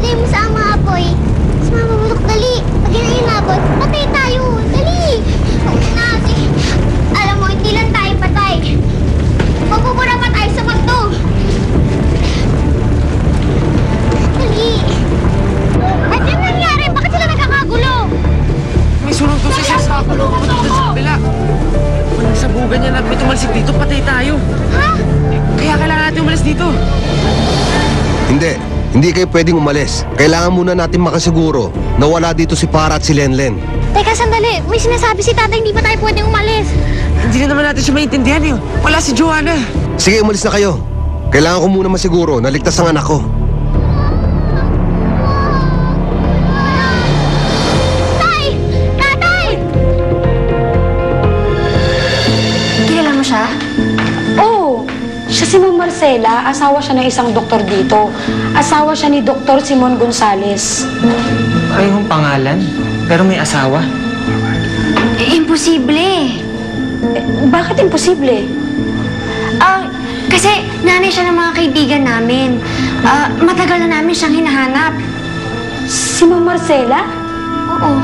Dali mo sa mga apoy. Mas mamabulok, dali. Pag yan ay inabot, patay tayo. Dali. Oo na, sige. Alam mo, hindi lang tayo patay. Mapupura pa tayo sa mundo. Dali. Ba't yung nangyari? Bakit sila nagkakagulo? May sunod ko sa sasakulo ko dito sa kabila. Kung nagsabugan niya at may tumalsik dito, patay tayo. Ha? Kaya kailangan natin umalis dito. Hindi kayo pwedeng umalis. Kailangan muna natin makasiguro na wala dito si Para at si Lenlen. Teka, sandali. May sinasabi si tatay, hindi pa tayo pwedeng umalis. Hindi na naman natin siya maintindihan eh. Wala si Joanna. Sige, umalis na kayo. Kailangan ko muna masiguro na ligtas ang anak ko. Tay! Tatay! Kilala mo siya? Oo, siya si Ma'am Marcela. Asawa siya ng isang doktor dito. Asawa siya ni Dr. Simon Gonzales. Ay, yung pangalan. Pero may asawa. Imposible. Bakit imposible? Kasi nanay siya ng mga kaibigan namin. Matagal na namin siyang hinahanap. Si Ma'am Marcela? Oo.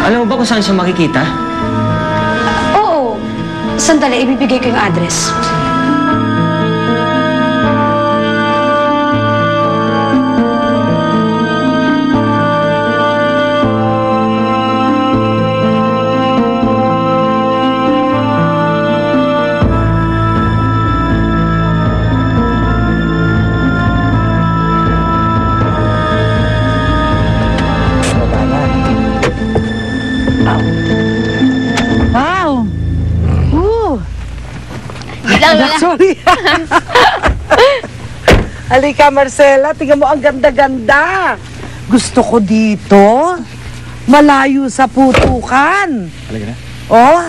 Alam mo ba kung saan siya makikita? Oo. Sandali, ibibigay ko yung address. Wow! Wala. Sorry. Halika, Marcela. Tingnan mo, ang ganda-ganda. Gusto ko dito. Malayo sa putukan. Halika na. Oh.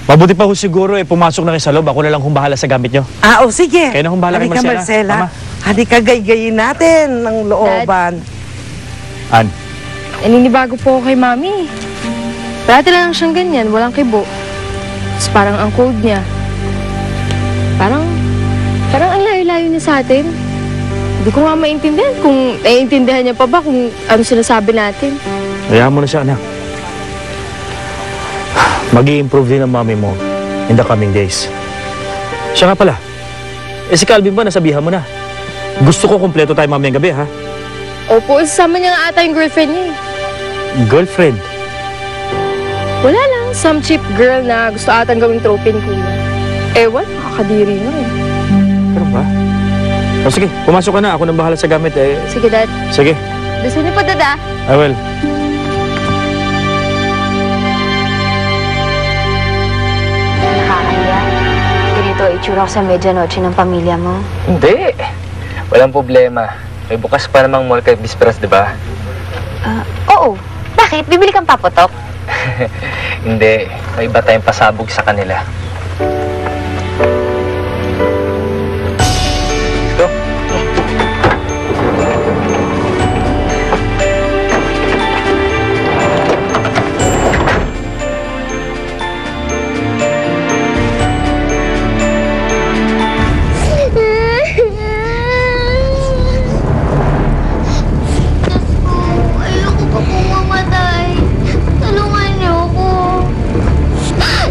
Mabuti pa ho siguro pumasok na kayo sa loob. Ako na lang kung bahala sa gamit nyo. Sige. Kayo na kung bahala kay Halika, Marcela. Mama. Halika, gaygayin natin ng looban. An, Naninibago po ako kay Mami. Parati lang siyang ganyan, walang kibo. Tapos parang ang cold niya. Parang ang layo-layo niya sa atin. Hindi ko nga maintindihan kung naiintindihan niya pa ba kung ano sinasabi natin. hayaan mo na siya, anak. Mag-i-improve din ang mami mo in the coming days. Siya nga pala. Si Calvin ba, nasabihan mo na? Gusto ko kumpleto tayo mamayang gabi, ha? Opo, kasama niya nga ata yung girlfriend niya. Girlfriend. Wala lang, some cheap girl na gusto atang gawing trophy ni Kuya. Ewan, nakakadiri na eh. Pero ba? O sige, pumasok ka na. Ako nang bahala sa gamit, eh. Sige, Dad. Sige, Gusto niyo pa, Dad, ah? I will. Nakakahiya. Ganito itsura ko sa medianoche ng pamilya mo. Hindi. Walang problema. May bukas pa namang mall kahit bisperas, di ba? Oo. Bakit? Bibili kang paputok? Hindi. May iba tayong pasabog sa kanila. Ito. Ayoko pa po mamatay. Tulungan niyo ako.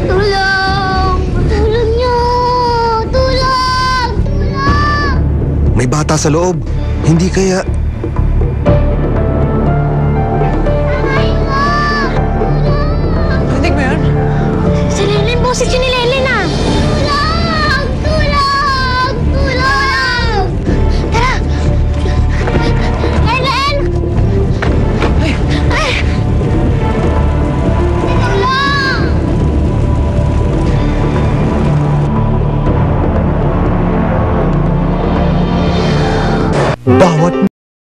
Tulong! Tulong niyo! Tulong! Tulong! May bata sa loob. Hindi kaya... Narinig mo yun? Si Lenlen, boses yun ni Lenlen ah! Tulong! Tulong! Tulong! Tara! Lenlen! Ay! Tulong! Bawat